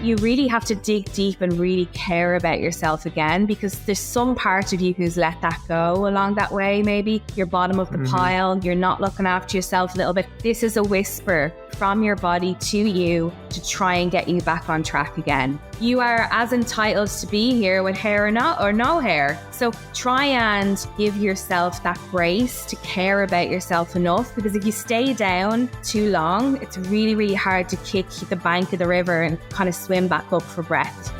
you really have to dig deep and really care about yourself again, because there's some part of you who's let that go along that way. Maybe you're bottom of the pile, you're not looking after yourself a little bit. This is a whisper from your body to you to try and get you back on track again. You are as entitled to be here with hair or no hair. So try and give yourself that grace to care about yourself enough, because if you stay down too long, it's really, really hard to kick the bank of the river and kind of swim back up for breath.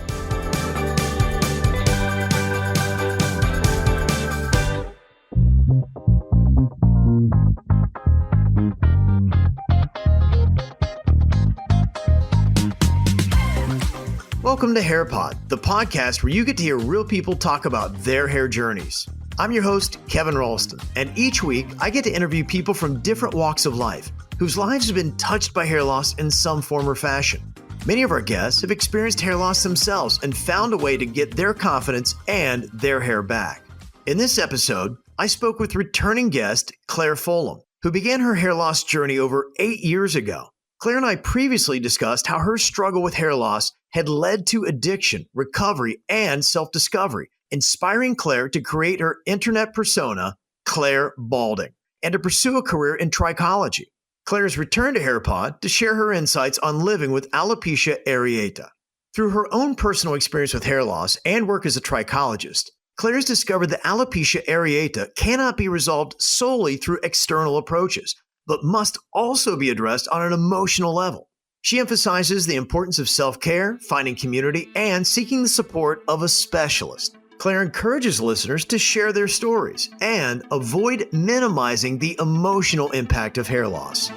Welcome to HairPod, the podcast where you get to hear real people talk about their hair journeys. I'm your host, Kevin Ralston, and each week I get to interview people from different walks of life whose lives have been touched by hair loss in some form or fashion. Many of our guests have experienced hair loss themselves and found a way to get their confidence and their hair back. In this episode, I spoke with returning guest Claire Fullam, who began her hair loss journey over 8 years ago. Claire and I previously discussed how her struggle with hair loss had led to addiction, recovery, and self-discovery, inspiring Claire to create her internet persona, Claire Balding, and to pursue a career in trichology. Claire has returned to HairPod to share her insights on living with alopecia areata. Through her own personal experience with hair loss and work as a trichologist, Claire has discovered that alopecia areata cannot be resolved solely through external approaches, but must also be addressed on an emotional level. She emphasizes the importance of self-care, finding community, and seeking the support of a specialist. Claire encourages listeners to share their stories and avoid minimizing the emotional impact of hair loss.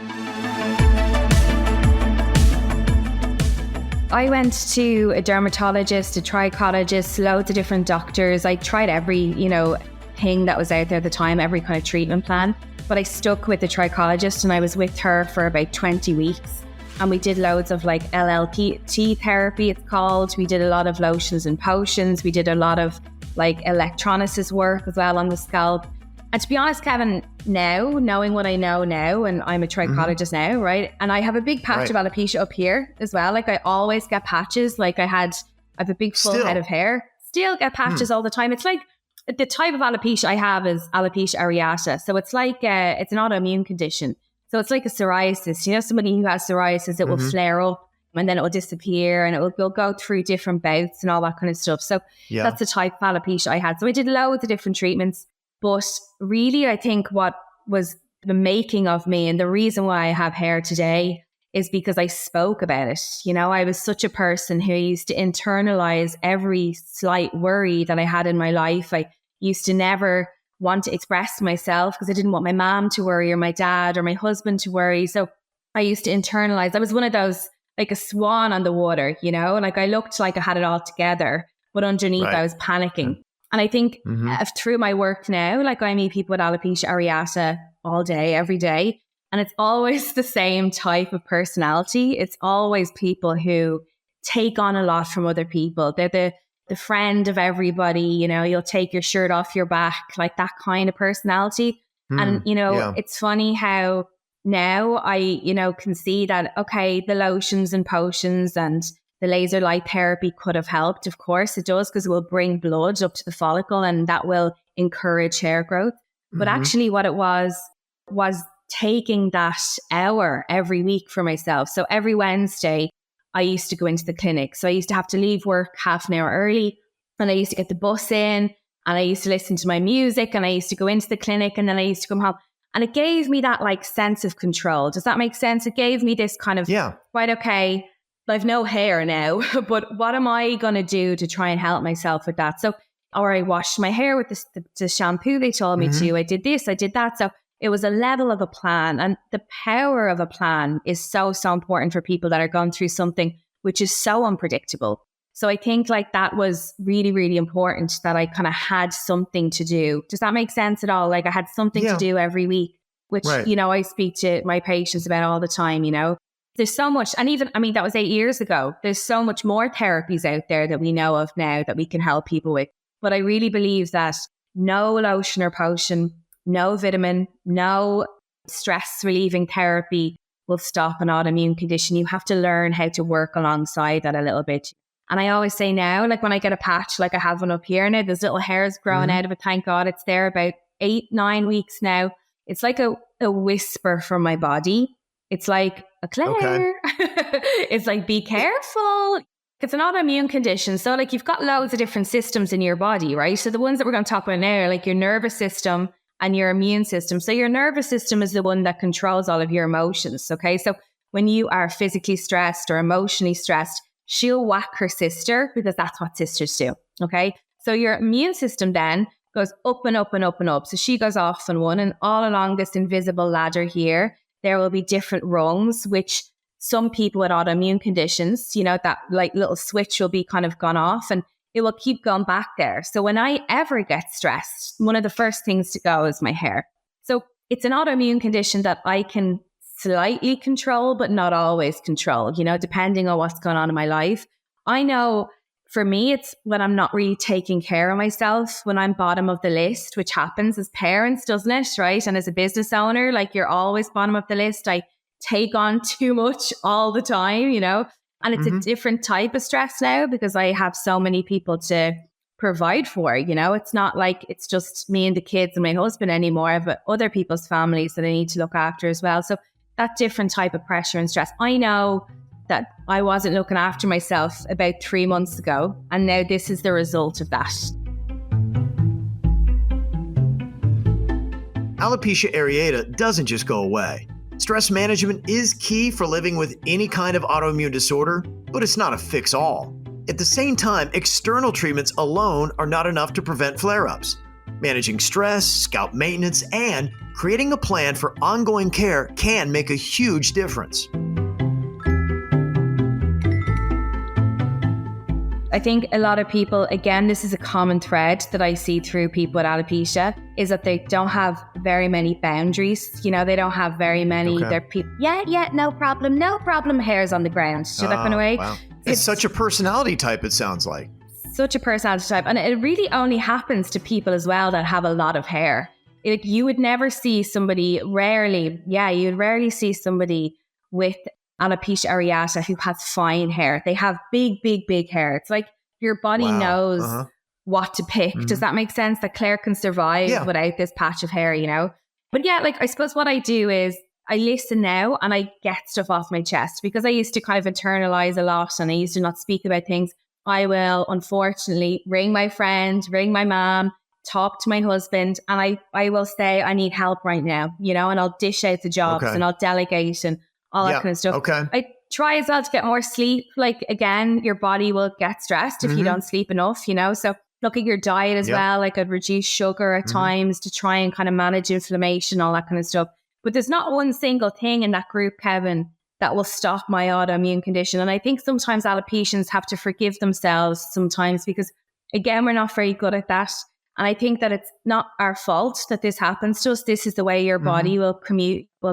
I went to a dermatologist, a trichologist, loads of different doctors. I tried every, thing that was out there at the time, every kind of treatment plan. But I stuck with the trichologist, and I was with her for about 20 weeks. And we did loads of like LLPT therapy, it's called. We did a lot of lotions and potions. We did a lot of like electrolysis work as well on the scalp. And to be honest, Kevin, now, knowing what I know now, and I'm a trichologist now, right? And I have a big patch of alopecia up here as well. Like I always get patches. Like I have a big full head of hair. Still get patches all the time. It's like the type of alopecia I have is alopecia areata. So it's like, it's an autoimmune condition. So it's like a psoriasis. Somebody who has psoriasis, it will flare up and then it will disappear and it will go through different bouts and all that kind of stuff. So that's the type of alopecia I had. So I did loads of different treatments. But really, I think what was the making of me and the reason why I have hair today is because I spoke about it. I was such a person who used to internalize every slight worry that I had in my life. I used to never want to express myself because I didn't want my mom to worry or my dad or my husband to worry. So I used to internalize. I was one of those, like a swan on the water, like I looked like I had it all together, but underneath I was panicking. And I think through my work now, like I meet people with alopecia areata all day, every day. And it's always the same type of personality. It's always people who take on a lot from other people. They're the friend of everybody, you'll take your shirt off your back, like that kind of personality. And, it's funny how now I, can see that, okay, the lotions and potions and the laser light therapy could have helped. Of course it does, because it will bring blood up to the follicle and that will encourage hair growth. But actually what it was taking that hour every week for myself. So every Wednesday, I used to go into the clinic. So I used to have to leave work half an hour early and I used to get the bus in and I used to listen to my music and I used to go into the clinic and then I used to come home. And it gave me that like sense of control. Does that make sense? It gave me this kind of, right, okay, I've no hair now, but what am I going to do to try and help myself with that? So, or I washed my hair with the shampoo they told me to. I did this, I did that. So it was a level of a plan, and the power of a plan is so, so important for people that are going through something which is so unpredictable. So I think like that was really, really important that I kind of had something to do. Does that make sense at all? Like I had something to do every week, which, I speak to my patients about all the time, There's so much, and even, that was 8 years ago. There's so much more therapies out there that we know of now that we can help people with. But I really believe that no lotion or potion, no vitamin, no stress relieving therapy will stop an autoimmune condition. You have to learn how to work alongside that a little bit. And I always say now, like when I get a patch, like I have one up here now, there's little hairs growing out of it. Thank God it's there about 8-9 weeks now. It's like a whisper from my body. It's like, Claire, it's like, be careful. It's an autoimmune condition. So like you've got loads of different systems in your body, right? So the ones that we're going to talk about now are like your nervous system and your immune system. So your nervous system is the one that controls all of your emotions. Okay. So when you are physically stressed or emotionally stressed, she'll whack her sister because that's what sisters do. Okay. So your immune system then goes up and up and up and up. So she goes off on one, and all along this invisible ladder here, there will be different rungs, which some people with autoimmune conditions, you know, that like little switch will be kind of gone off and it will keep going back there. So when I ever get stressed, one of the first things to go is my hair. So it's an autoimmune condition that I can slightly control, but not always control, you know, depending on what's going on in my life. I know for me, it's when I'm not really taking care of myself, when I'm bottom of the list, which happens as parents, doesn't it? Right. And as a business owner, like you're always bottom of the list. I take on too much all the time, you know, and it's a different type of stress now because I have so many people to provide for, you know. It's not like it's just me and the kids and my husband anymore. I have other people's families that I need to look after as well. So that different type of pressure and stress. I know that I wasn't looking after myself about 3 months ago, and now this is the result of that. Alopecia areata doesn't just go away. Stress management is key for living with any kind of autoimmune disorder, but it's not a fix-all. At the same time, external treatments alone are not enough to prevent flare-ups. Managing stress, scalp maintenance, and creating a plan for ongoing care can make a huge difference. I think a lot of people, again, this is a common thread that I see through people with alopecia, is that they don't have very many boundaries. You know, they don't have very many, they're people, no problem, hairs on the ground. So that kind of way. Wow. It's such a personality type, it sounds like. Such a personality type. And it really only happens to people as well that have a lot of hair. Like you would never see somebody, you'd rarely see somebody with alopecia areata who has fine hair. They have big hair. It's like your body knows what to pick. Does that make sense? That Claire can survive without this patch of hair, you know? But yeah, like I suppose what I do is I listen now and I get stuff off my chest because I used to kind of internalize a lot and I used to not speak about things. I will unfortunately ring my friend, ring my mom, talk to my husband, and I will say I need help right now, you know, and I'll dish out the jobs and I'll delegate and all that kind of stuff. I try as well to get more sleep. Like again, your body will get stressed if you don't sleep enough, you know. So look at your diet as well. Like I'd reduce sugar at times to try and kind of manage inflammation, all that kind of stuff. But there's not one single thing in that group, Kevin, that will stop my autoimmune condition. And I think sometimes alopecians have to forgive themselves sometimes because, again, we're not very good at that. And I think that it's not our fault that this happens to us. This is the way your body will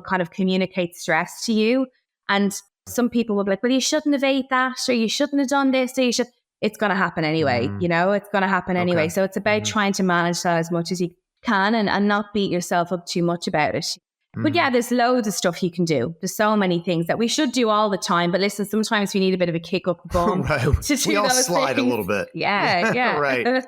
kind of communicate stress to you. And some people will be like, well, you shouldn't have ate that, or you shouldn't have done this, or you should. It's going to happen anyway. You know, it's going to happen anyway. So it's about trying to manage that as much as you can and not beat yourself up too much about it. But yeah, there's loads of stuff you can do. There's so many things that we should do all the time. But listen, sometimes we need a bit of a kick up the bum to do we all those slide things. a little bit. Yeah. Right.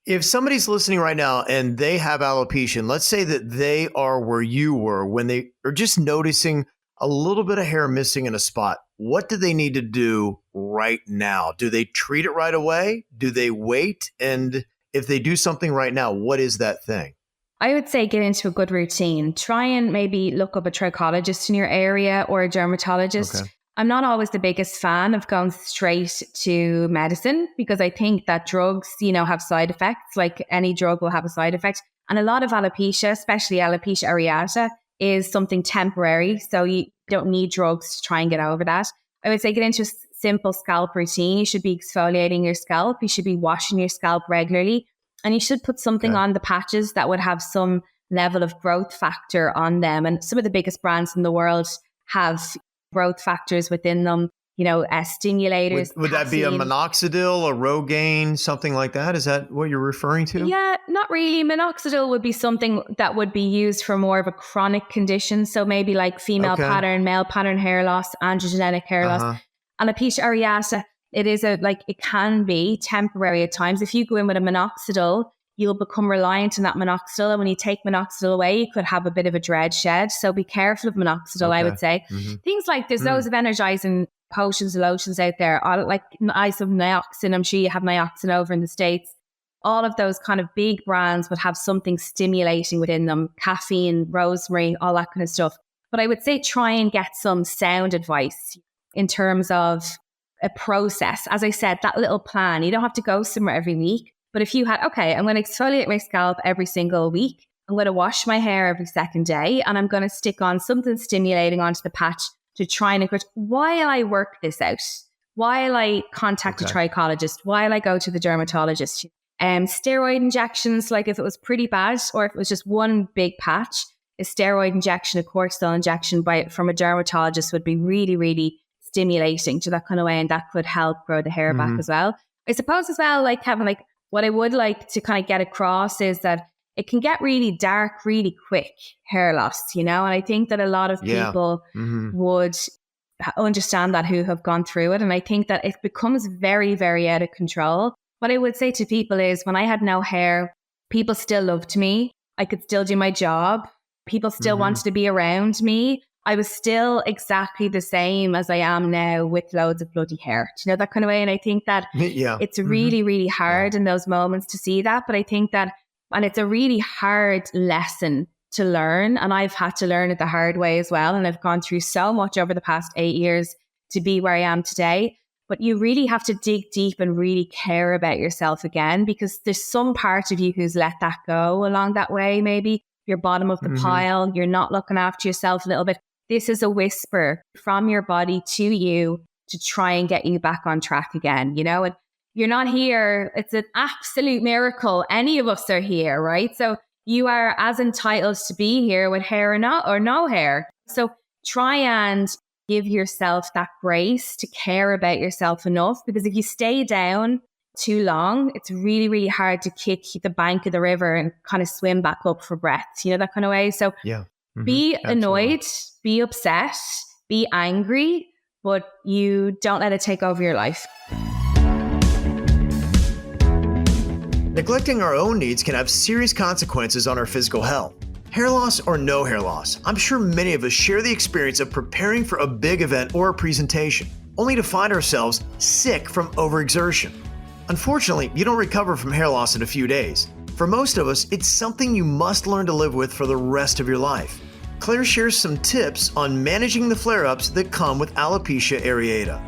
If somebody's listening right now and they have alopecia, and let's say that they are where you were when they are just noticing a little bit of hair missing in a spot, what do they need to do right now? Do they treat it right away? Do they wait? And if they do something right now, what is that thing? I would say get into a good routine. Try and maybe look up a trichologist in your area or a dermatologist. I'm not always the biggest fan of going straight to medicine because I think that drugs, you know, have side effects. Like any drug will have a side effect. And a lot of alopecia, especially alopecia areata, is something temporary. So you don't need drugs to try and get over that. I would say get into a simple scalp routine. You should be exfoliating your scalp. You should be washing your scalp regularly. And you should put something on the patches that would have some level of growth factor on them. And some of the biggest brands in the world have growth factors within them. stimulators. Would that be a caffeine. minoxidil, a Rogaine, something like that? Is that what you're referring to? Yeah, not really. Minoxidil would be something that would be used for more of a chronic condition. So maybe like female pattern, male pattern hair loss, androgenic hair loss. Alopecia areata, it can be temporary at times. If you go in with a minoxidil, you'll become reliant on that minoxidil. And when you take minoxidil away, you could have a bit of a dread shed. So be careful of minoxidil, I would say. Things like there's loads of energizing potions and lotions out there, like nioxin. I'm sure you have nioxin over in the States. All of those kind of big brands would have something stimulating within them, caffeine, rosemary, all that kind of stuff. But I would say try and get some sound advice in terms of a process. As I said, that little plan, you don't have to go somewhere every week. But if you had, okay, I'm going to exfoliate my scalp every single week. I'm going to wash my hair every second day, and I'm going to stick on something stimulating onto the patch to try and encourage, while I work this out, while I contact a trichologist, while I go to the dermatologist. Steroid injections, like if it was pretty bad or if it was just one big patch, a steroid injection, a cortisol injection from a dermatologist would be really, really stimulating to that kind of way, and that could help grow the hair back as well. I suppose as well, like Kevin, like what I would like to kind of get across is that it can get really dark really quick, hair loss, and I think that a lot of people would understand that who have gone through it, and I think that it becomes very, very out of control. What I would say to people is when I had no hair, people still loved me. I could still do my job. People still wanted to be around me. I was still exactly the same as I am now with loads of bloody hair. Do you know, that kind of way? And I think that it's really, really hard in those moments to see that. But I think that, and it's a really hard lesson to learn. And I've had to learn it the hard way as well. And I've gone through so much over the past 8 years to be where I am today. But you really have to dig deep and really care about yourself again, because there's some part of you who's let that go along that way. Maybe you're bottom of the pile. You're not looking after yourself a little bit. This is a whisper from your body to you to try and get you back on track again, and you're not here. It's an absolute miracle. Any of us are here, right? So you are as entitled to be here with hair or no hair. So try and give yourself that grace to care about yourself enough, because if you stay down too long, it's really, really hard to kick the bank of the river and kind of swim back up for breath, that kind of way. So be annoyed, be upset, be angry, but you don't let it take over your life. Neglecting our own needs can have serious consequences on our physical health. Hair loss or no hair loss, I'm sure many of us share the experience of preparing for a big event or a presentation, only to find ourselves sick from overexertion. Unfortunately, you don't recover from hair loss in a few days. For most of us, it's something you must learn to live with for the rest of your life. Claire shares some tips on managing the flare-ups that come with alopecia areata.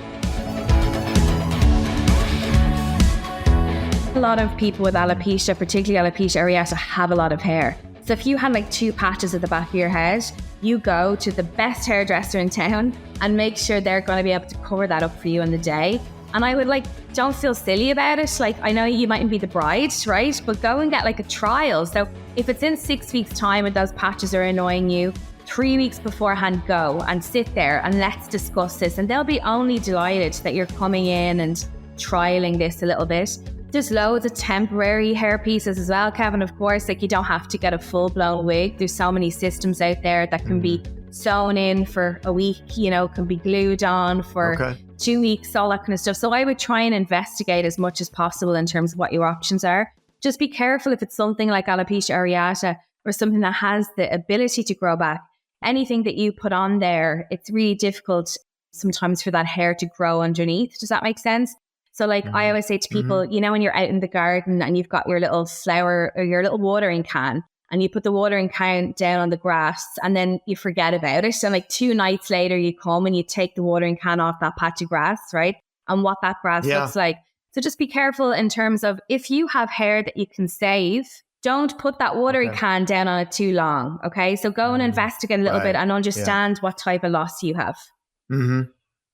A lot of people with alopecia, particularly alopecia areata, have a lot of hair. So if you had like 2 patches at the back of your head, you go to the best hairdresser in town and make sure they're going to be able to cover that up for you in the day. And I would don't feel silly about it. Like, I know you mightn't be the bride, right? But go and get like a trial. So if it's in 6 weeks' time and those patches are annoying you, 3 weeks beforehand, go and sit there and let's discuss this. And they'll be only delighted that you're coming in and trialing this a little bit. There's loads of temporary hair pieces as well, Kevin, of course. Like, you don't have to get a full-blown wig. There's so many systems out there that can be sewn in for a week, can be glued on for 2 weeks, all that kind of stuff. So I would try and investigate as much as possible in terms of what your options are. Just be careful if it's something like alopecia areata or something that has the ability to grow back. Anything that you put on there, it's really difficult sometimes for that hair to grow underneath. Does that make sense? So I always say to people, when you're out in the garden and you've got your little flower or your little watering can and you put the watering can down on the grass and then you forget about it. And 2 nights later you come and you take the watering can off that patch of grass, right? And what that grass looks like. So just be careful in terms of if you have hair that you can save, don't put that watering can down on it too long. Okay. So go and investigate a little bit and understand what type of loss you have.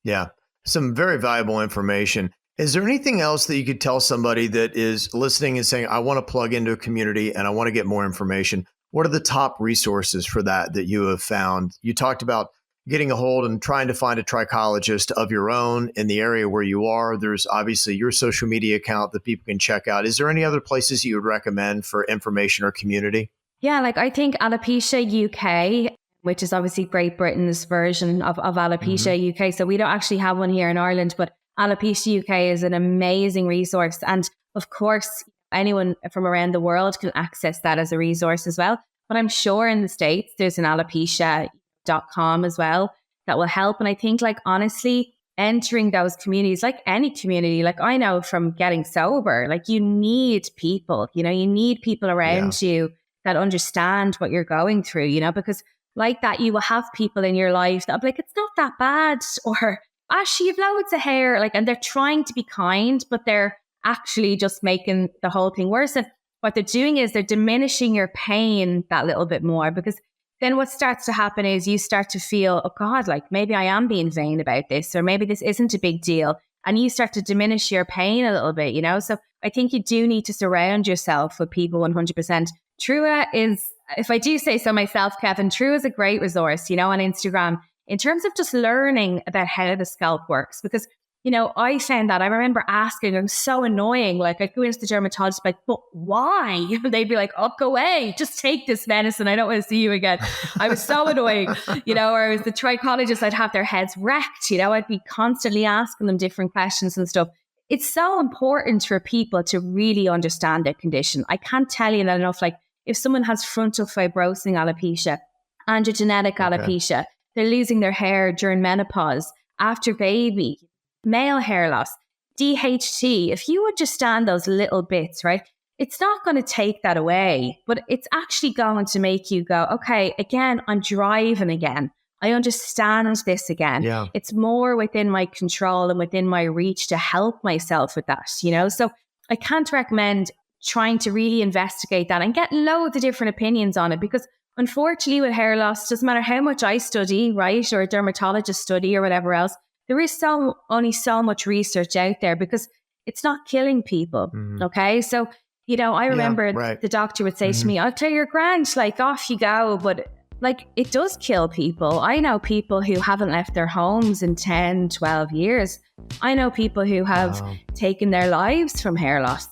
Yeah. Some very valuable information. Is there anything else that you could tell somebody that is listening and saying, I want to plug into a community and I want to get more information? What are the top resources for that you have found? You talked about getting a hold and trying to find a trichologist of your own in the area where you are, there's obviously your social media account that people can check out. Is there any other places you would recommend for information or community? Yeah, like I think Alopecia UK, which is obviously Great Britain's version of Alopecia UK. So we don't actually have one here in Ireland, but Alopecia UK is an amazing resource. And of course, anyone from around the world can access that as a resource as well. But I'm sure in the States, there's an alopecia.com as well that will help. And I think, like, honestly, entering those communities, like any community, like I know from getting sober, like you need people, you need people around you that understand what you're going through, because like that, you will have people in your life that'll be like, it's not that bad, or actually you've loads of hair, like, and they're trying to be kind, but they're actually just making the whole thing worse. And what they're doing is they're diminishing your pain that little bit more, because then what starts to happen is you start to feel, oh God, like maybe I am being vain about this, or maybe this isn't a big deal. And you start to diminish your pain a little bit, So I think you do need to surround yourself with people 100%. Trua is, if I do say so myself, Kevin, Trua is a great resource, on Instagram, in terms of just learning about how the scalp works. Because, I found that, I remember asking, it was so annoying. Like I'd go into the dermatologist, like, but why? They'd be like, oh, go away, just take this medicine. I don't want to see you again. I was so annoying, or I was the trichologist, I'd have their heads wrecked, I'd be constantly asking them different questions and stuff. It's so important for people to really understand their condition. I can't tell you that enough. Like if someone has frontal fibrosing alopecia, androgenetic alopecia, they're losing their hair during menopause, after baby, male hair loss, DHT. If you understand those little bits, right, it's not going to take that away, but it's actually going to make you go, okay, again, I'm driving again. I understand this again. Yeah. It's more within my control and within my reach to help myself with that, So I can't recommend trying to really investigate that and get loads of different opinions on it, because unfortunately with hair loss, doesn't matter how much I study, right, or a dermatologist study or whatever else, there is only so much research out there, because it's not killing people. Okay. So, I remember the doctor would say to me, I'll tell your grand, like off you go. But like, it does kill people. I know people who haven't left their homes in 10, 12 years. I know people who have taken their lives from hair loss.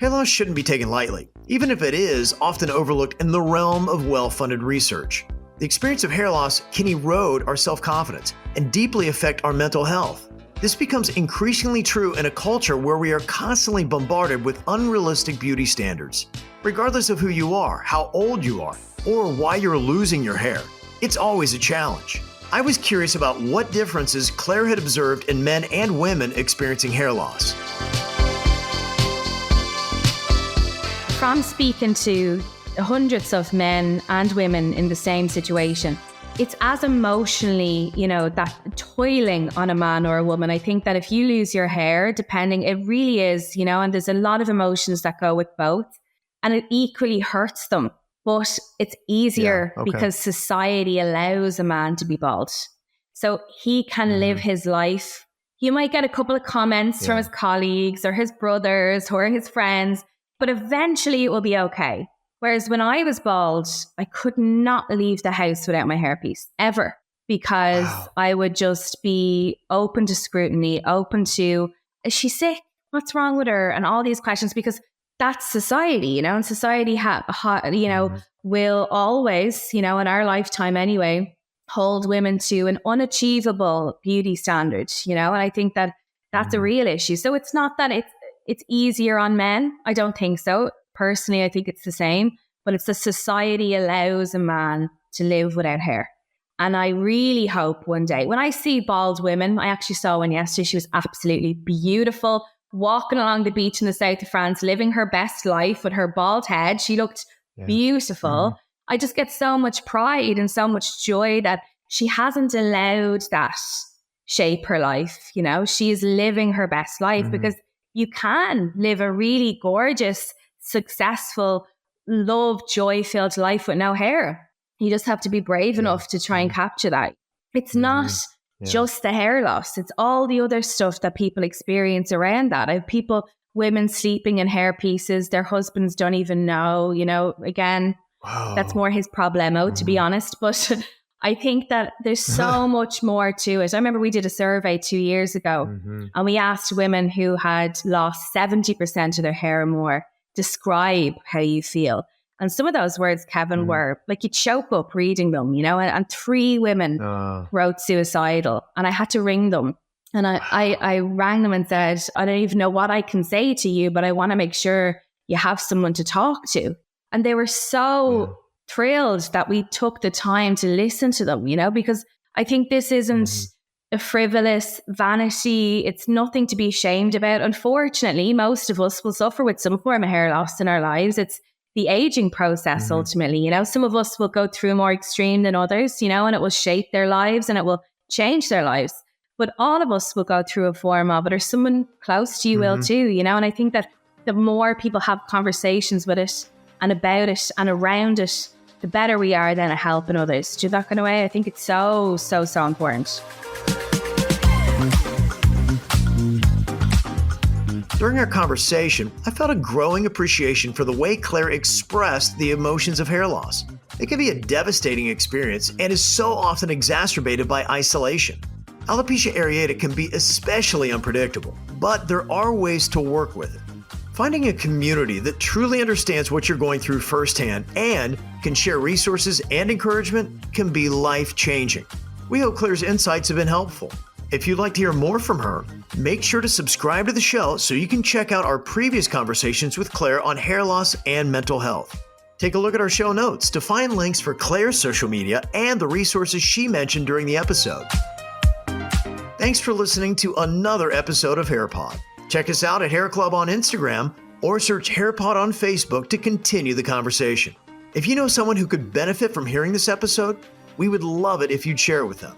Hair loss shouldn't be taken lightly, even if it is often overlooked in the realm of well-funded research. The experience of hair loss can erode our self-confidence and deeply affect our mental health. This becomes increasingly true in a culture where we are constantly bombarded with unrealistic beauty standards. Regardless of who you are, how old you are, or why you're losing your hair, it's always a challenge. I was curious about what differences Claire had observed in men and women experiencing hair loss. From speaking to hundreds of men and women in the same situation, it's as emotionally, that toiling on a man or a woman. I think that if you lose your hair, depending, it really is, and there's a lot of emotions that go with both, and it equally hurts them. But it's easier because society allows a man to be bald. So he can live his life. You might get a couple of comments from his colleagues or his brothers or his friends, but eventually it will be okay. Whereas when I was bald, I could not leave the house without my hairpiece, ever, because I would just be open to scrutiny, open to, is she sick? What's wrong with her? And all these questions, because that's society, and society, will always, in our lifetime anyway, hold women to an unachievable beauty standard, and I think that that's a real issue. So it's not that it's easier on men. I don't think so. Personally, I think it's the same, but it's the society allows a man to live without hair. And I really hope one day, when I see bald women, I actually saw one yesterday, she was absolutely beautiful, walking along the beach in the south of France, living her best life with her bald head. She looked beautiful. I just get so much pride and so much joy that she hasn't allowed that shape her life. She is living her best life, because you can live a really gorgeous, successful, love, joy-filled life with no hair. You just have to be brave enough to try and capture that. It's not just the hair loss. It's all the other stuff that people experience around that. I have women sleeping in hair pieces. Their husbands don't even know, again, That's more his problemo, to be honest. But I think that there's so much more to it. I remember we did a survey 2 years ago and we asked women who had lost 70% of their hair or more, describe how you feel. And some of those words, Kevin, were like, you'd choke up reading them, you know, and 3 women wrote suicidal, and I had to ring them. And I rang them and said, I don't even know what I can say to you, but I want to make sure you have someone to talk to. And they were so thrilled that we took the time to listen to them, you know, because I think this isn't a frivolous vanity. It's nothing to be ashamed about. Unfortunately, most of us will suffer with some form of hair loss in our lives. It's the aging process, ultimately, you know. Some of us will go through more extreme than others, you know, and it will shape their lives and it will change their lives. But all of us will go through a form of it, or someone close to you will too, you know. And I think that the more people have conversations with it and about it and around it, the better we are then at helping others. Do that kind of way. I think it's so important. During our conversation, I felt a growing appreciation for the way Claire expressed the emotions of hair loss. It can be a devastating experience and is so often exacerbated by isolation. Alopecia areata can be especially unpredictable, but there are ways to work with it. Finding a community that truly understands what you're going through firsthand and can share resources and encouragement can be life-changing. We hope Claire's insights have been helpful. If you'd like to hear more from her, make sure to subscribe to the show so you can check out our previous conversations with Claire on hair loss and mental health. Take a look at our show notes to find links for Claire's social media and the resources she mentioned during the episode. Thanks for listening to another episode of HairPod. Check us out at HairClub on Instagram or search HairPod on Facebook to continue the conversation. If you know someone who could benefit from hearing this episode, we would love it if you'd share it with them.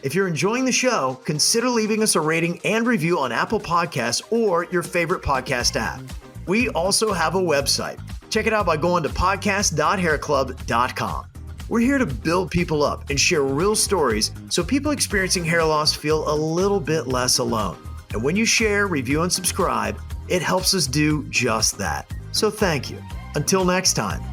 If you're enjoying the show, consider leaving us a rating and review on Apple Podcasts or your favorite podcast app. We also have a website. Check it out by going to podcast.hairclub.com. We're here to build people up and share real stories so people experiencing hair loss feel a little bit less alone. And when you share, review, and subscribe, it helps us do just that. So thank you. Until next time.